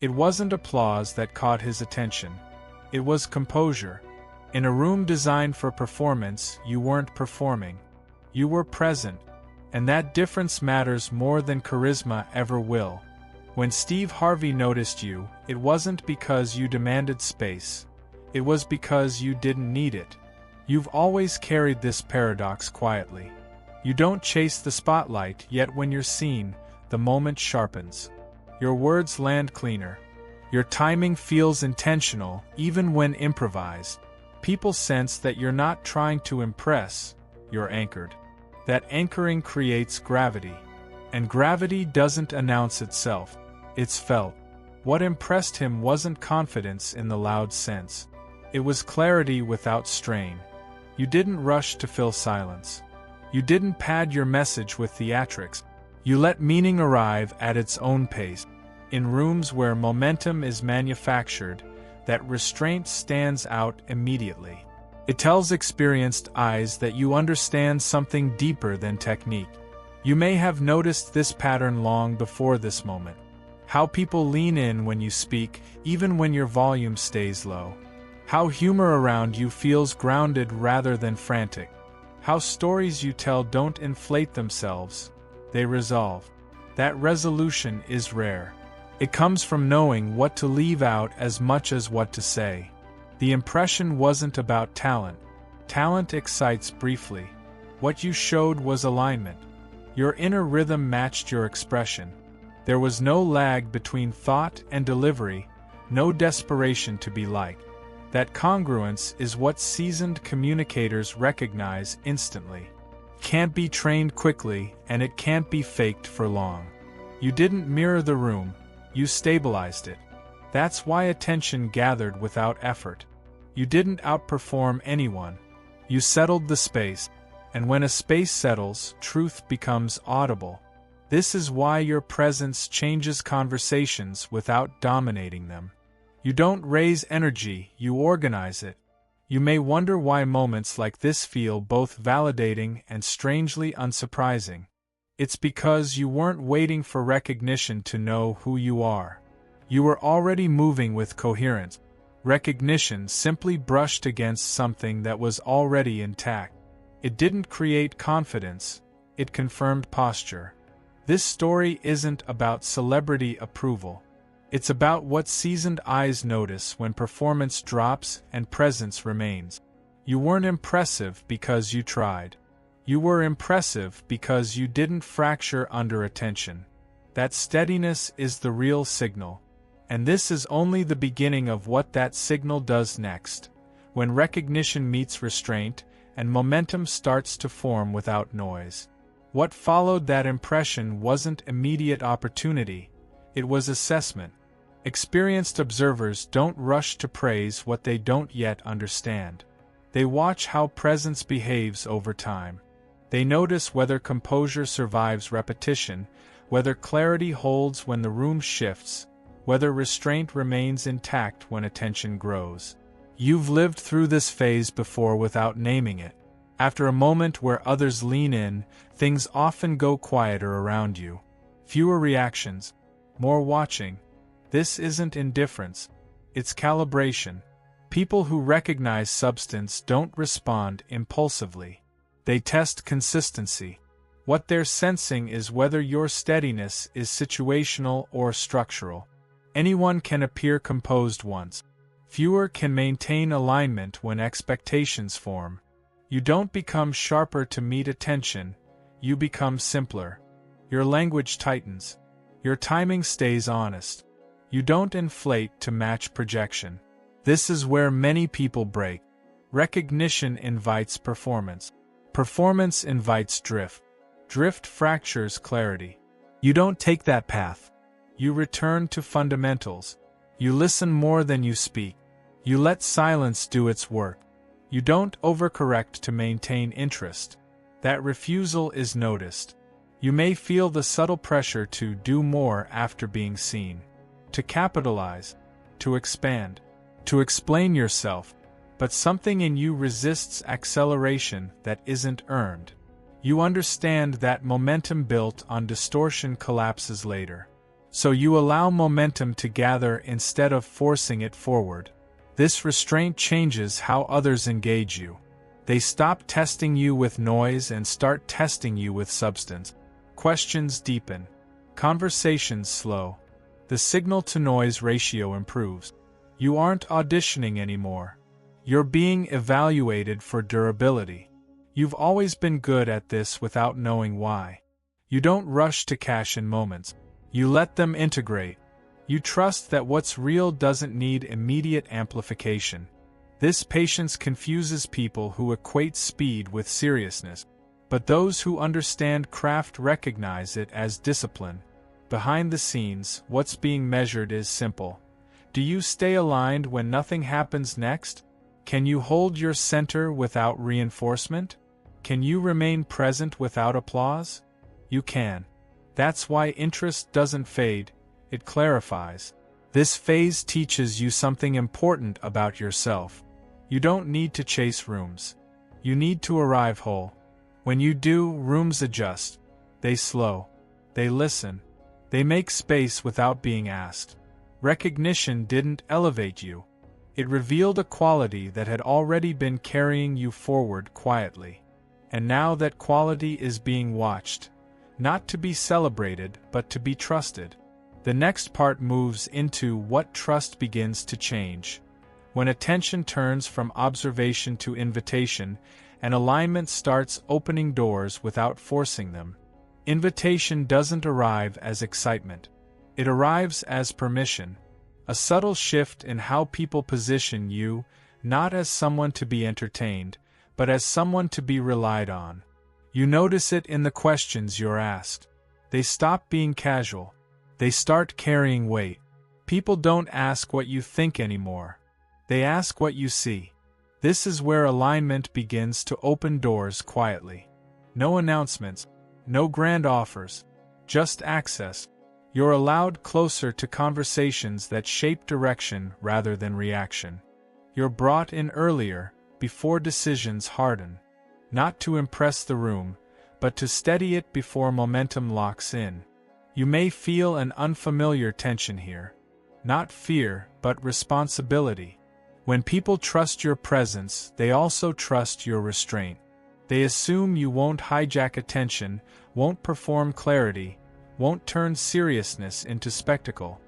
It wasn't applause that caught his attention. It was composure. In a room designed for performance, you weren't performing. You were present, and that difference matters more than charisma ever will. When Steve Harvey noticed you, it wasn't because you demanded space. It was because you didn't need it. You've always carried this paradox quietly. You don't chase the spotlight, yet when you're seen, the moment sharpens. Your words land cleaner. Your timing feels intentional, even when improvised. People sense that you're not trying to impress, you're anchored. That anchoring creates gravity. And gravity doesn't announce itself. It's felt. What impressed him wasn't confidence in the loud sense. It was clarity without strain. You didn't rush to fill silence. You didn't pad your message with theatrics. You let meaning arrive at its own pace. In rooms where momentum is manufactured, that restraint stands out immediately. It tells experienced eyes that you understand something deeper than technique. You may have noticed this pattern long before this moment. How people lean in when you speak, even when your volume stays low. How humor around you feels grounded rather than frantic. How stories you tell don't inflate themselves, they resolve. That resolution is rare. It comes from knowing what to leave out as much as what to say. The impression wasn't about talent. Talent excites briefly. What you showed was alignment. Your inner rhythm matched your expression. There was no lag between thought and delivery, no desperation to be liked. That congruence is what seasoned communicators recognize instantly. Can't be trained quickly, and it can't be faked for long. You didn't mirror the room, you stabilized it. That's why attention gathered without effort. You didn't outperform anyone. You settled the space, and when a space settles, truth becomes audible. This is why your presence changes conversations without dominating them. You don't raise energy, you organize it. You may wonder why moments like this feel both validating and strangely unsurprising. It's because you weren't waiting for recognition to know who you are. You were already moving with coherence. Recognition simply brushed against something that was already intact. It didn't create confidence, it confirmed posture. This story isn't about celebrity approval. It's about what seasoned eyes notice when performance drops and presence remains. You weren't impressive because you tried. You were impressive because you didn't fracture under attention. That steadiness is the real signal. And this is only the beginning of what that signal does next, when recognition meets restraint and momentum starts to form without noise. What followed that impression wasn't immediate opportunity, it was assessment. Experienced observers don't rush to praise what they don't yet understand. They watch how presence behaves over time. They notice whether composure survives repetition, whether clarity holds when the room shifts, whether restraint remains intact when attention grows. You've lived through this phase before without naming it. After a moment where others lean in, things often go quieter around you. Fewer reactions, more watching. This isn't indifference, it's calibration. People who recognize substance don't respond impulsively. They test consistency. What they're sensing is whether your steadiness is situational or structural. Anyone can appear composed once. Fewer can maintain alignment when expectations form. You don't become sharper to meet attention, you become simpler. Your language tightens. Your timing stays honest. You don't inflate to match projection. This is where many people break. Recognition invites performance. Performance invites drift. Drift fractures clarity. You don't take that path. You return to fundamentals. You listen more than you speak. You let silence do its work. You don't overcorrect to maintain interest. That refusal is noticed. You may feel the subtle pressure to do more after being seen. To capitalize, to expand, to explain yourself, but something in you resists acceleration that isn't earned. You understand that momentum built on distortion collapses later. So you allow momentum to gather instead of forcing it forward. This restraint changes how others engage you. They stop testing you with noise and start testing you with substance. Questions deepen. Conversations slow. The signal-to-noise ratio improves. You aren't auditioning anymore. You're being evaluated for durability. You've always been good at this without knowing why. You don't rush to cash in moments. You let them integrate. You trust that what's real doesn't need immediate amplification. This patience confuses people who equate speed with seriousness. But those who understand craft recognize it as discipline. Behind the scenes, what's being measured is simple. Do you stay aligned when nothing happens next? Can you hold your center without reinforcement? Can you remain present without applause? You can. That's why interest doesn't fade, it clarifies. This phase teaches you something important about yourself. You don't need to chase rooms. You need to arrive whole. When you do, rooms adjust. They slow. They listen. They make space without being asked. Recognition didn't elevate you. It revealed a quality that had already been carrying you forward quietly. And now that quality is being watched. Not to be celebrated, but to be trusted. The next part moves into what trust begins to change. When attention turns from observation to invitation, and alignment starts opening doors without forcing them. Invitation doesn't arrive as excitement. It arrives as permission. A subtle shift in how people position you, not as someone to be entertained, but as someone to be relied on. You notice it in the questions you're asked. They stop being casual. They start carrying weight. People don't ask what you think anymore. They ask what you see. This is where alignment begins to open doors quietly. No announcements, no grand offers, just access. You're allowed closer to conversations that shape direction rather than reaction. You're brought in earlier, before decisions harden. Not to impress the room, but to steady it before momentum locks in. You may feel an unfamiliar tension here. Not fear, but responsibility. When people trust your presence, they also trust your restraint. They assume you won't hijack attention, won't perform clarity, won't turn seriousness into spectacle.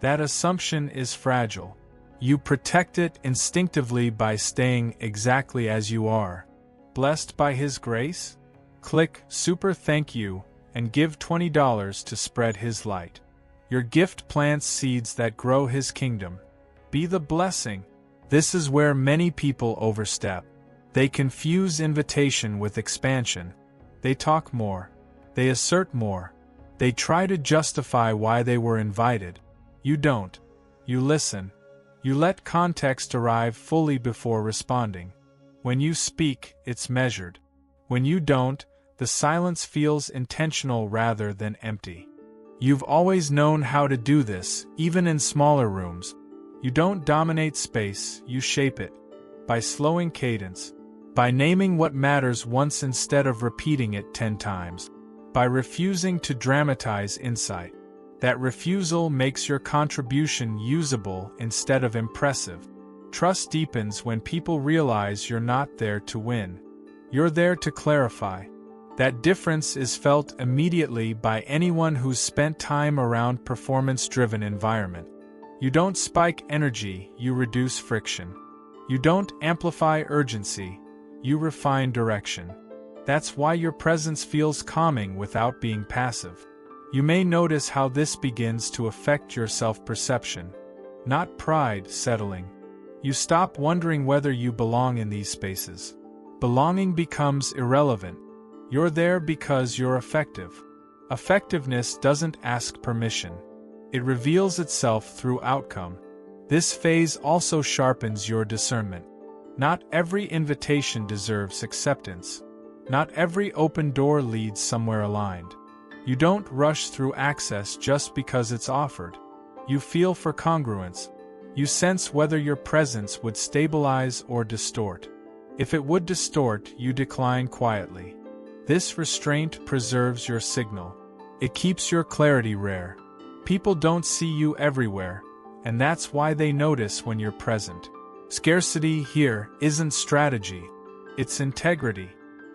That assumption is fragile. You protect it instinctively by staying exactly as you are. Blessed by His grace? Click Super Thank You and give $20 to spread His light. Your gift plants seeds that grow His kingdom. Be the blessing. This is where many people overstep. They confuse invitation with expansion. They talk more. They assert more. They try to justify why they were invited. You don't. You listen. You let context arrive fully before responding. When you speak, it's measured. When you don't, the silence feels intentional rather than empty. You've always known how to do this, even in smaller rooms. You don't dominate space, you shape it. By slowing cadence. By naming what matters once instead of repeating it 10 times. By refusing to dramatize insight. That refusal makes your contribution usable instead of impressive. Trust deepens when people realize you're not there to win. You're there to clarify. That difference is felt immediately by anyone who's spent time around performance-driven environment. You don't spike energy, you reduce friction. You don't amplify urgency, you refine direction. That's why your presence feels calming without being passive. You may notice how this begins to affect your self-perception. Not pride settling. You stop wondering whether you belong in these spaces. Belonging becomes irrelevant. You're there because you're effective. Effectiveness doesn't ask permission. It reveals itself through outcome. This phase also sharpens your discernment. Not every invitation deserves acceptance. Not every open door leads somewhere aligned. You don't rush through access just because it's offered. You feel for congruence. You sense whether your presence would stabilize or distort. If it would distort, you decline quietly. This restraint preserves your signal. It keeps your clarity rare. People don't see you everywhere, and that's why they notice when you're present. Scarcity here isn't strategy, it's integrity.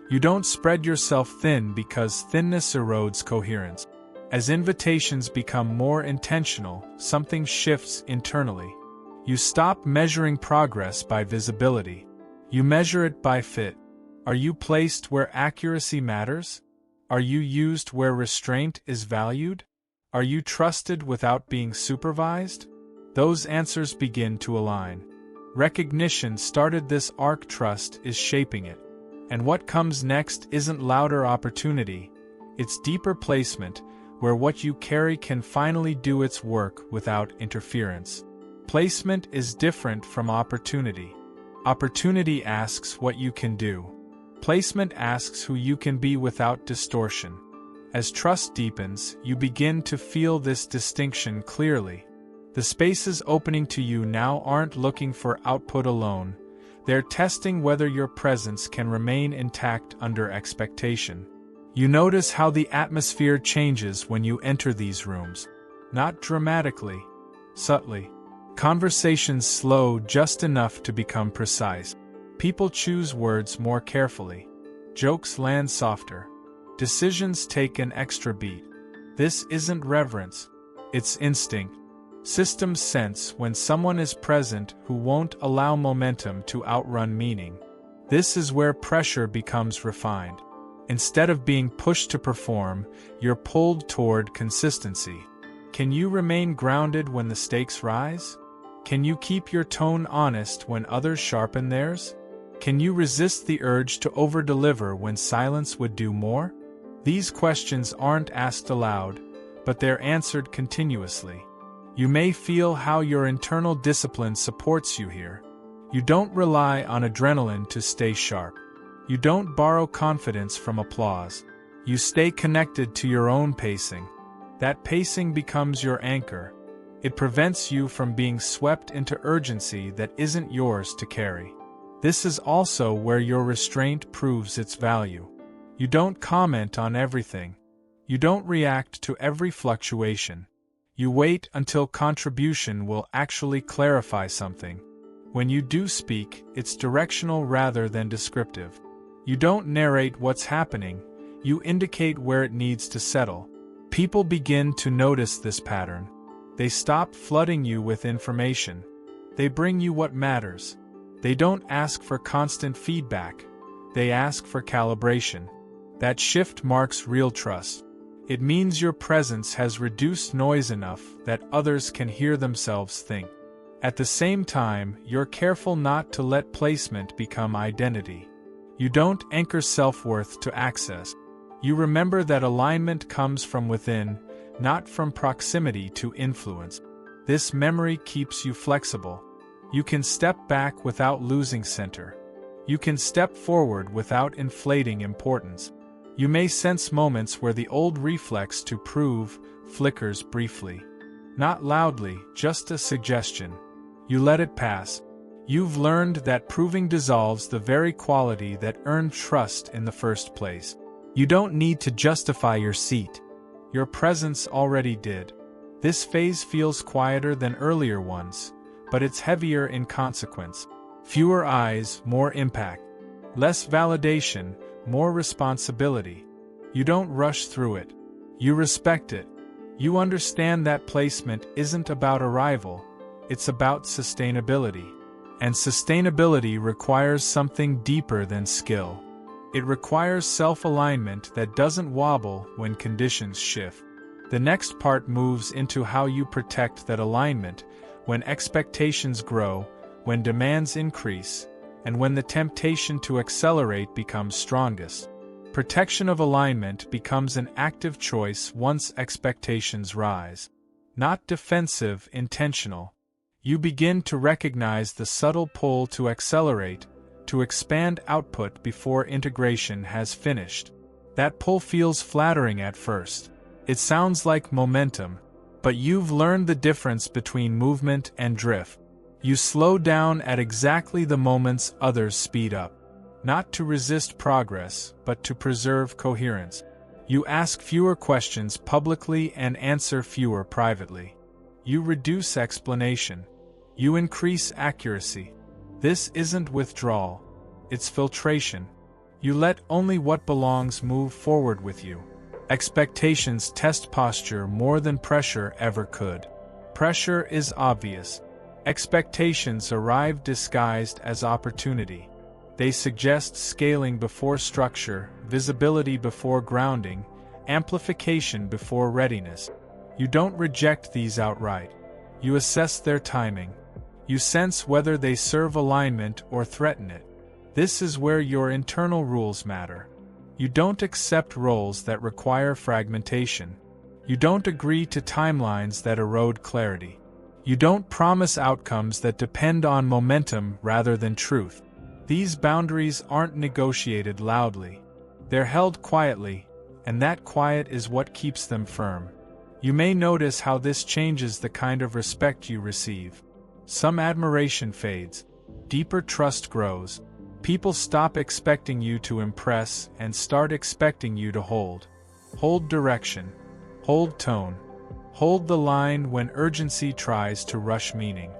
You don't spread yourself thin because thinness erodes coherence. As invitations become more intentional, something shifts internally. You stop measuring progress by visibility. You measure it by fit. Are you placed where accuracy matters? Are you used where restraint is valued? Are you trusted without being supervised? Those answers begin to align. Recognition started this arc, trust is shaping it. And what comes next isn't louder opportunity, it's deeper placement, where what you carry can finally do its work without interference. Placement is different from opportunity. Opportunity asks what you can do. Placement asks who you can be without distortion. As trust deepens, you begin to feel this distinction clearly. The spaces opening to you now aren't looking for output alone. They're testing whether your presence can remain intact under expectation. You notice how the atmosphere changes when you enter these rooms. Not dramatically, subtly. Conversations slow just enough to become precise. People choose words more carefully. Jokes land softer. Decisions take an extra beat. This isn't reverence, it's instinct. Systems sense when someone is present who won't allow momentum to outrun meaning. This is where pressure becomes refined. Instead of being pushed to perform, you're pulled toward consistency. Can you remain grounded when the stakes rise? Can you keep your tone honest when others sharpen theirs? Can you resist the urge to over-deliver when silence would do more? These questions aren't asked aloud, but they're answered continuously. You may feel how your internal discipline supports you here. You don't rely on adrenaline to stay sharp. You don't borrow confidence from applause. You stay connected to your own pacing. That pacing becomes your anchor. It prevents you from being swept into urgency that isn't yours to carry. This is also where your restraint proves its value. You don't comment on everything. You don't react to every fluctuation. You wait until contribution will actually clarify something. When you do speak, it's directional rather than descriptive. You don't narrate what's happening, you indicate where it needs to settle. People begin to notice this pattern. They stop flooding you with information. They bring you what matters. They don't ask for constant feedback. They ask for calibration. That shift marks real trust. It means your presence has reduced noise enough that others can hear themselves think. At the same time, you're careful not to let placement become identity. You don't anchor self-worth to access. You remember that alignment comes from within, not from proximity to influence. This memory keeps you flexible. You can step back without losing center. You can step forward without inflating importance. You may sense moments where the old reflex to prove flickers briefly. Not loudly, just a suggestion. You let it pass. You've learned that proving dissolves the very quality that earned trust in the first place. You don't need to justify your seat. Your presence already did. This phase feels quieter than earlier ones, but it's heavier in consequence. Fewer eyes, more impact. Less validation, more responsibility. You don't rush through it. You respect it. You understand that placement isn't about arrival, it's about sustainability. And sustainability requires something deeper than skill. It requires self-alignment that doesn't wobble when conditions shift. The next part moves into how you protect that alignment when expectations grow, when demands increase, and when the temptation to accelerate becomes strongest. Protection of alignment becomes an active choice once expectations rise. Not defensive, intentional. You begin to recognize the subtle pull to accelerate, to expand output before integration has finished. That pull feels flattering at first. It sounds like momentum, but you've learned the difference between movement and drift. You slow down at exactly the moments others speed up. Not to resist progress, but to preserve coherence. You ask fewer questions publicly and answer fewer privately. You reduce explanation. You increase accuracy. This isn't withdrawal. It's filtration. You let only what belongs move forward with you. Expectations test posture more than pressure ever could. Pressure is obvious. Expectations arrive disguised as opportunity. They suggest scaling before structure, visibility before grounding, amplification before readiness. You don't reject these outright. You assess their timing. You sense whether they serve alignment or threaten it. This is where your internal rules matter. You don't accept roles that require fragmentation. You don't agree to timelines that erode clarity. You don't promise outcomes that depend on momentum rather than truth. These boundaries aren't negotiated loudly. They're held quietly, and that quiet is what keeps them firm. You may notice how this changes the kind of respect you receive. Some admiration fades. Deeper trust grows. People stop expecting you to impress and start expecting you to hold. Hold direction. Hold tone. Hold the line when urgency tries to rush meaning.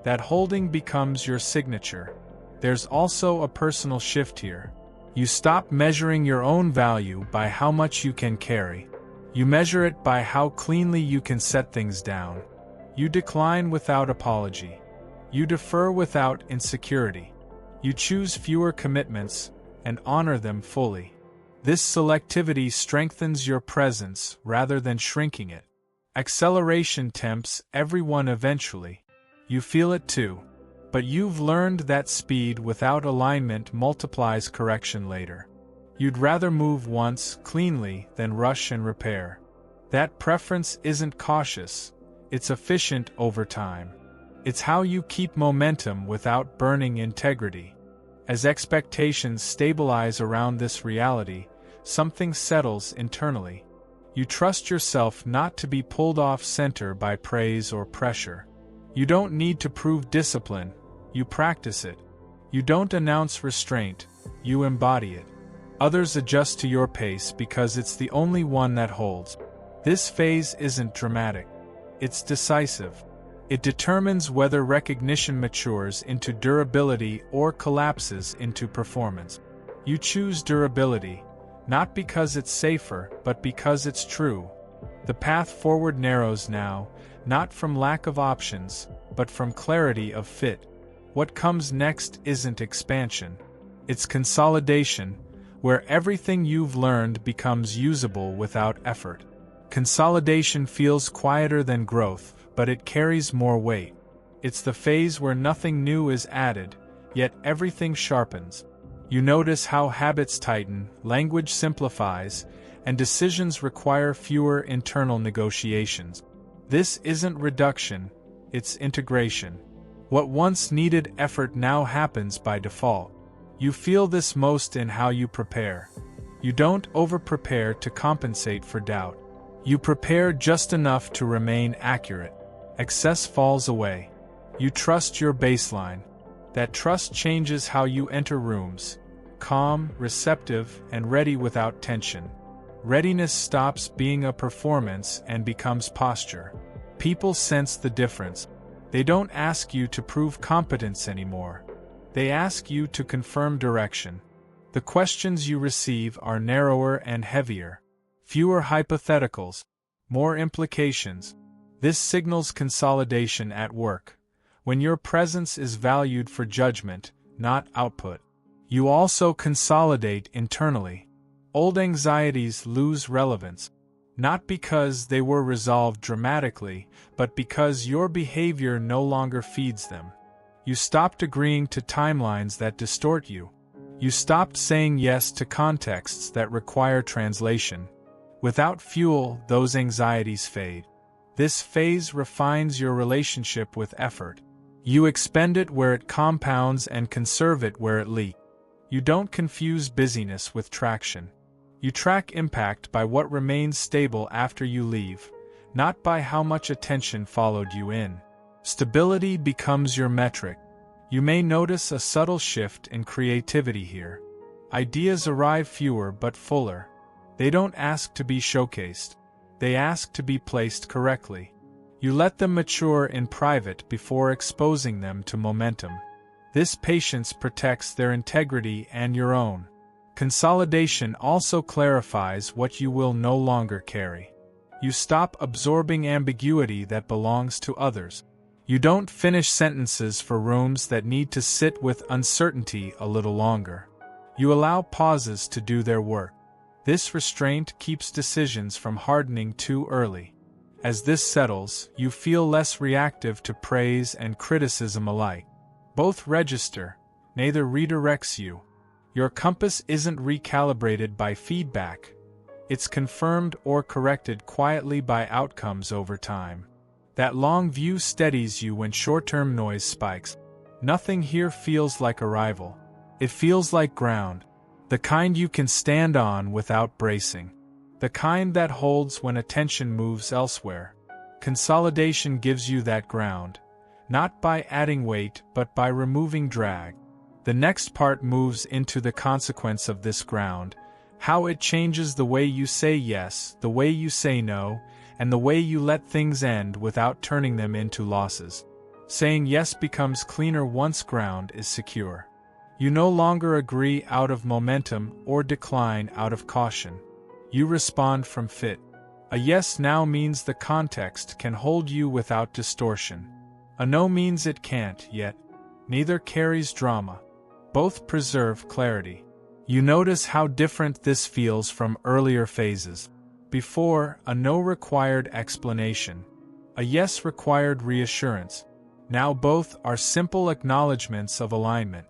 That holding becomes your signature. There's also a personal shift here. You stop measuring your own value by how much you can carry. You measure it by how cleanly you can set things down. You decline without apology. You defer without insecurity. You choose fewer commitments and honor them fully. This selectivity strengthens your presence rather than shrinking it. Acceleration tempts everyone eventually. You feel it too. But you've learned that speed without alignment multiplies correction later. You'd rather move once cleanly than rush and repair. That preference isn't cautious, it's efficient over time. It's how you keep momentum without burning integrity. As expectations stabilize around this reality, something settles internally. You trust yourself not to be pulled off center by praise or pressure. You don't need to prove discipline, you practice it. You don't announce restraint, you embody it. Others adjust to your pace because it's the only one that holds. This phase isn't dramatic. It's decisive. It determines whether recognition matures into durability or collapses into performance. You choose durability, not because it's safer, but because it's true. The path forward narrows now, not from lack of options, but from clarity of fit. What comes next isn't expansion. It's consolidation, where everything you've learned becomes usable without effort. Consolidation feels quieter than growth, but it carries more weight. It's the phase where nothing new is added, yet everything sharpens. You notice how habits tighten, language simplifies, and decisions require fewer internal negotiations. This isn't reduction, it's integration. What once needed effort now happens by default. You feel this most in how you prepare. You don't over-prepare to compensate for doubt. You prepare just enough to remain accurate. Excess falls away. You trust your baseline. That trust changes how you enter rooms. Calm, receptive, and ready without tension. Readiness stops being a performance and becomes posture. People sense the difference. They don't ask you to prove competence anymore. They ask you to confirm direction. The questions you receive are narrower and heavier. Fewer hypotheticals. More implications. This signals consolidation at work. When your presence is valued for judgment, not output. You also consolidate internally. Old anxieties lose relevance. Not because they were resolved dramatically, but because your behavior no longer feeds them. You stopped agreeing to timelines that distort you. You stopped saying yes to contexts that require translation. Without fuel, those anxieties fade. This phase refines your relationship with effort. You expend it where it compounds and conserve it where it leaks. You don't confuse busyness with traction. You track impact by what remains stable after you leave, not by how much attention followed you in. Stability becomes your metric. You may notice a subtle shift in creativity here. Ideas arrive fewer but fuller. They don't ask to be showcased. They ask to be placed correctly. You let them mature in private before exposing them to momentum. This patience protects their integrity and your own. Consolidation also clarifies what you will no longer carry. You stop absorbing ambiguity that belongs to others. You don't finish sentences for rooms that need to sit with uncertainty a little longer. You allow pauses to do their work. This restraint keeps decisions from hardening too early. As this settles, you feel less reactive to praise and criticism alike. Both register, neither redirects you. Your compass isn't recalibrated by feedback. It's confirmed or corrected quietly by outcomes over time. That long view steadies you when short-term noise spikes. Nothing here feels like arrival. It feels like ground. The kind you can stand on without bracing. The kind that holds when attention moves elsewhere. Consolidation gives you that ground, not by adding weight but by removing drag. The next part moves into the consequence of this ground, how it changes the way you say yes, the way you say no, and the way you let things end without turning them into losses. Saying yes becomes cleaner once ground is secure. You no longer agree out of momentum or decline out of caution. You respond from fit. A yes now means the context can hold you without distortion. A no means it can't yet. Neither carries drama. Both preserve clarity. You notice how different this feels from earlier phases. Before, a no required explanation. A yes required reassurance. Now both are simple acknowledgments of alignment.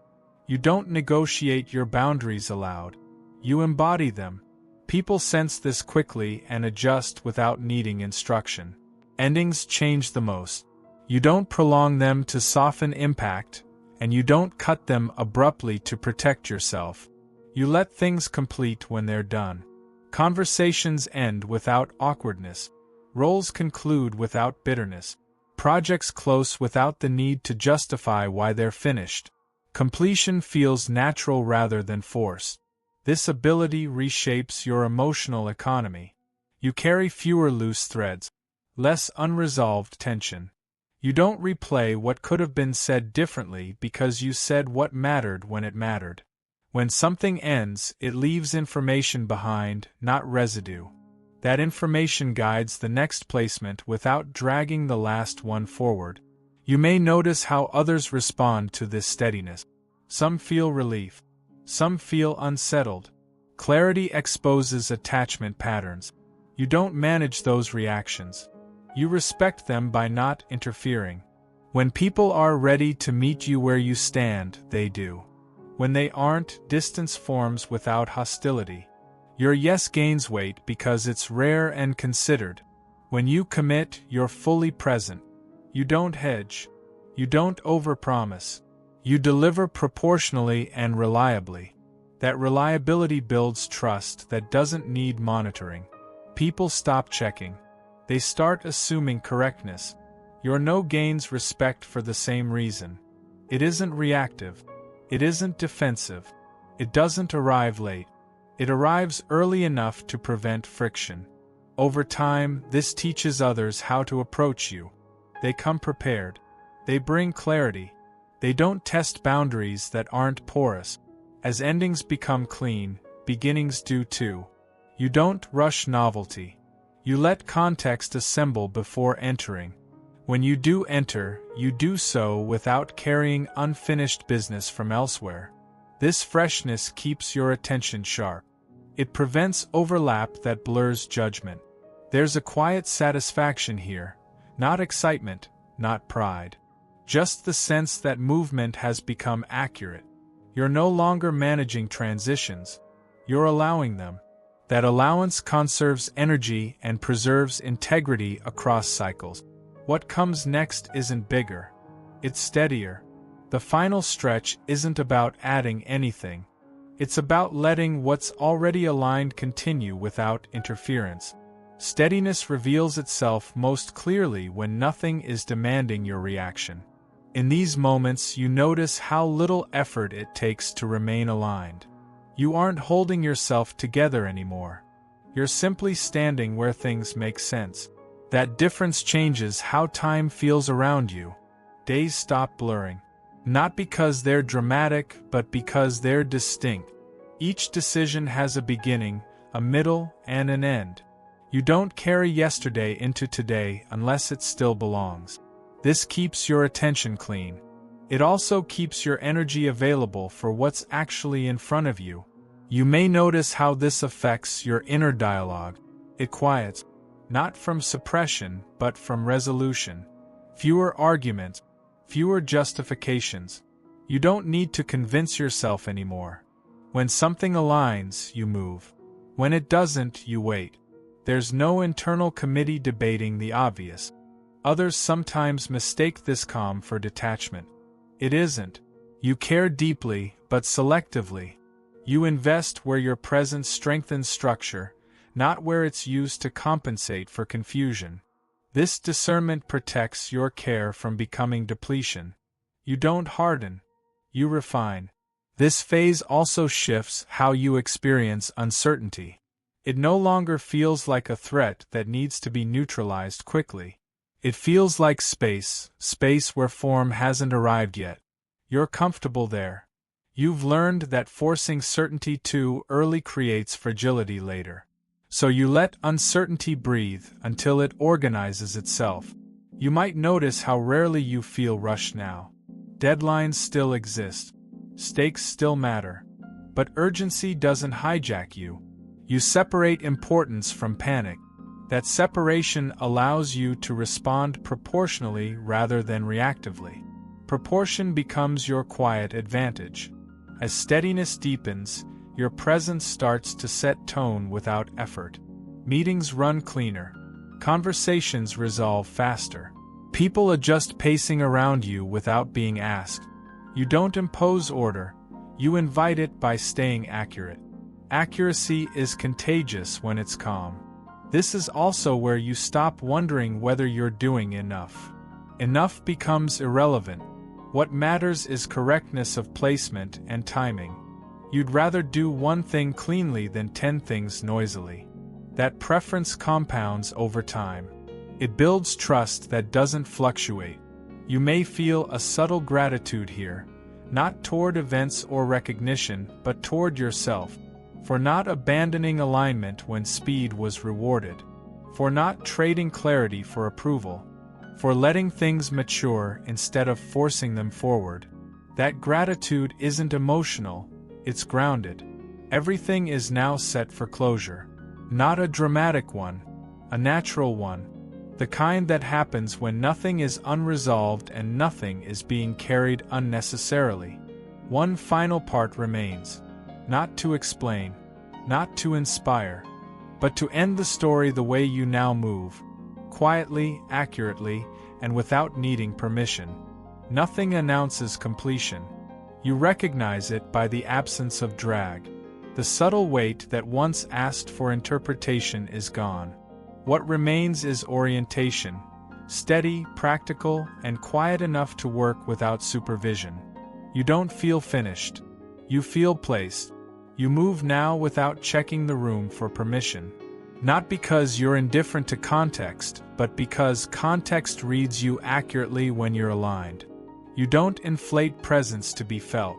You don't negotiate your boundaries aloud. You embody them. People sense this quickly and adjust without needing instruction. Endings change the most. You don't prolong them to soften impact, and you don't cut them abruptly to protect yourself. You let things complete when they're done. Conversations end without awkwardness. Roles conclude without bitterness. Projects close without the need to justify why they're finished. Completion feels natural rather than forced. This ability reshapes your emotional economy. You carry fewer loose threads, less unresolved tension. You don't replay what could have been said differently because you said what mattered when it mattered. When something ends, it leaves information behind, not residue. That information guides the next placement without dragging the last one forward. You may notice how others respond to this steadiness. Some feel relief. Some feel unsettled. Clarity exposes attachment patterns. You don't manage those reactions. You respect them by not interfering. When people are ready to meet you where you stand, they do. When they aren't, distance forms without hostility. Your yes gains weight because it's rare and considered. When you commit, you're fully present. You don't hedge. You don't overpromise. You deliver proportionally and reliably. That reliability builds trust that doesn't need monitoring. People stop checking. They start assuming correctness. Your no gains respect for the same reason. It isn't reactive. It isn't defensive. It doesn't arrive late. It arrives early enough to prevent friction. Over time, this teaches others how to approach you. They come prepared. They bring clarity. They don't test boundaries that aren't porous. As endings become clean, beginnings do too. You don't rush novelty. You let context assemble before entering. When you do enter, you do so without carrying unfinished business from elsewhere. This freshness keeps your attention sharp. It prevents overlap that blurs judgment. There's a quiet satisfaction here, not excitement, not pride. Just the sense that movement has become accurate. You're no longer managing transitions. You're allowing them. That allowance conserves energy and preserves integrity across cycles. What comes next isn't bigger. It's steadier. The final stretch isn't about adding anything. It's about letting what's already aligned continue without interference. Steadiness reveals itself most clearly when nothing is demanding your reaction. In these moments, you notice how little effort it takes to remain aligned. You aren't holding yourself together anymore. You're simply standing where things make sense. That difference changes how time feels around you. Days stop blurring. Not because they're dramatic, but because they're distinct. Each decision has a beginning, a middle, and an end. You don't carry yesterday into today unless it still belongs. This keeps your attention clean. It also keeps your energy available for what's actually in front of you. You may notice how this affects your inner dialogue. It quiets, not from suppression, but from resolution. Fewer arguments, fewer justifications. You don't need to convince yourself anymore. When something aligns, you move. When it doesn't, you wait. There's no internal committee debating the obvious. Others sometimes mistake this calm for detachment. It isn't. You care deeply, but selectively. You invest where your presence strengthens structure, not where it's used to compensate for confusion. This discernment protects your care from becoming depletion. You don't harden. You refine. This phase also shifts how you experience uncertainty. It no longer feels like a threat that needs to be neutralized quickly. It feels like space where form hasn't arrived yet. You're comfortable there. You've learned that forcing certainty too early creates fragility later. So you let uncertainty breathe until it organizes itself. You might notice how rarely you feel rushed now. Deadlines still exist. Stakes still matter. But urgency doesn't hijack you. You separate importance from panic. That separation allows you to respond proportionally rather than reactively. Proportion becomes your quiet advantage. As steadiness deepens, your presence starts to set tone without effort. Meetings run cleaner. Conversations resolve faster. People adjust pacing around you without being asked. You don't impose order, you invite it by staying accurate. Accuracy is contagious when it's calm. This is also where you stop wondering whether you're doing enough. Enough becomes irrelevant. What matters is correctness of placement and timing. You'd rather do one thing cleanly than 10 things noisily. That preference compounds over time. It builds trust that doesn't fluctuate. You may feel a subtle gratitude here, not toward events or recognition, but toward yourself, for not abandoning alignment when speed was rewarded, for not trading clarity for approval, for letting things mature instead of forcing them forward. That gratitude isn't emotional, it's grounded. Everything is now set for closure. Not a dramatic one, a natural one, the kind that happens when nothing is unresolved and nothing is being carried unnecessarily. One final part remains. Not to explain, not to inspire, but to end the story the way you now move, quietly, accurately, and without needing permission. Nothing announces completion. You recognize it by the absence of drag. The subtle weight that once asked for interpretation is gone. What remains is orientation, steady, practical, and quiet enough to work without supervision. You don't feel finished. You feel placed. You move now without checking the room for permission. Not because you're indifferent to context, but because context reads you accurately when you're aligned. You don't inflate presence to be felt.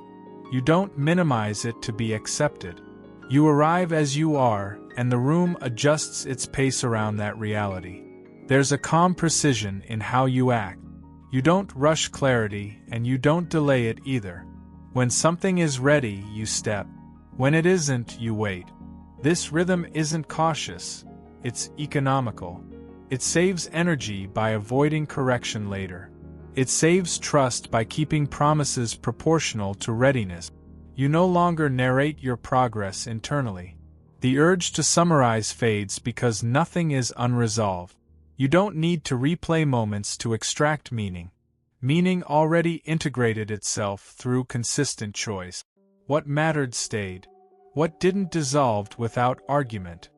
You don't minimize it to be accepted. You arrive as you are, and the room adjusts its pace around that reality. There's a calm precision in how you act. You don't rush clarity, and you don't delay it either. When something is ready, you step. When it isn't, you wait. This rhythm isn't cautious, it's economical. It saves energy by avoiding correction later. It saves trust by keeping promises proportional to readiness. You no longer narrate your progress internally. The urge to summarize fades because nothing is unresolved. You don't need to replay moments to extract meaning. Meaning already integrated itself through consistent choice. What mattered stayed. What didn't dissolved without argument.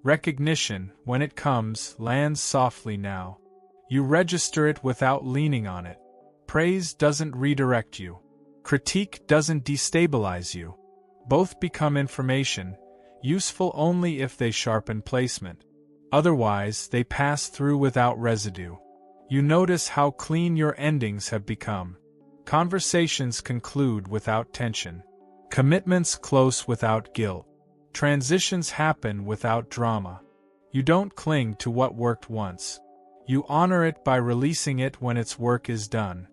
Recognition, when it comes, lands softly now. You register it without leaning on it. Praise doesn't redirect you. Critique doesn't destabilize you. Both become information, useful only if they sharpen placement. Otherwise, they pass through without residue. You notice how clean your endings have become. Conversations conclude without tension. Commitments close without guilt. Transitions happen without drama. You don't cling to what worked once. You honor it by releasing it when its work is done.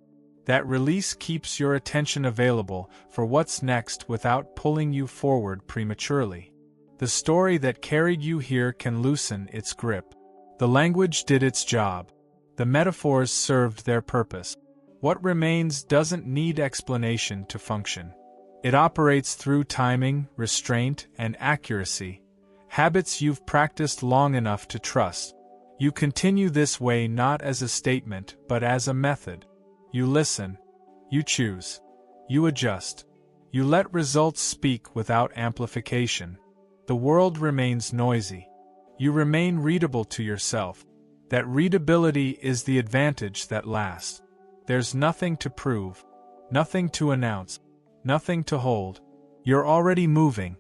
That release keeps your attention available for what's next without pulling you forward prematurely. The story that carried you here can loosen its grip. The language did its job. The metaphors served their purpose. What remains doesn't need explanation to function. It operates through timing, restraint, and accuracy, habits you've practiced long enough to trust. You continue this way not as a statement, but as a method. You listen. You choose. You adjust. You let results speak without amplification. The world remains noisy. You remain readable to yourself. That readability is the advantage that lasts. There's nothing to prove, nothing to announce, nothing to hold. You're already moving,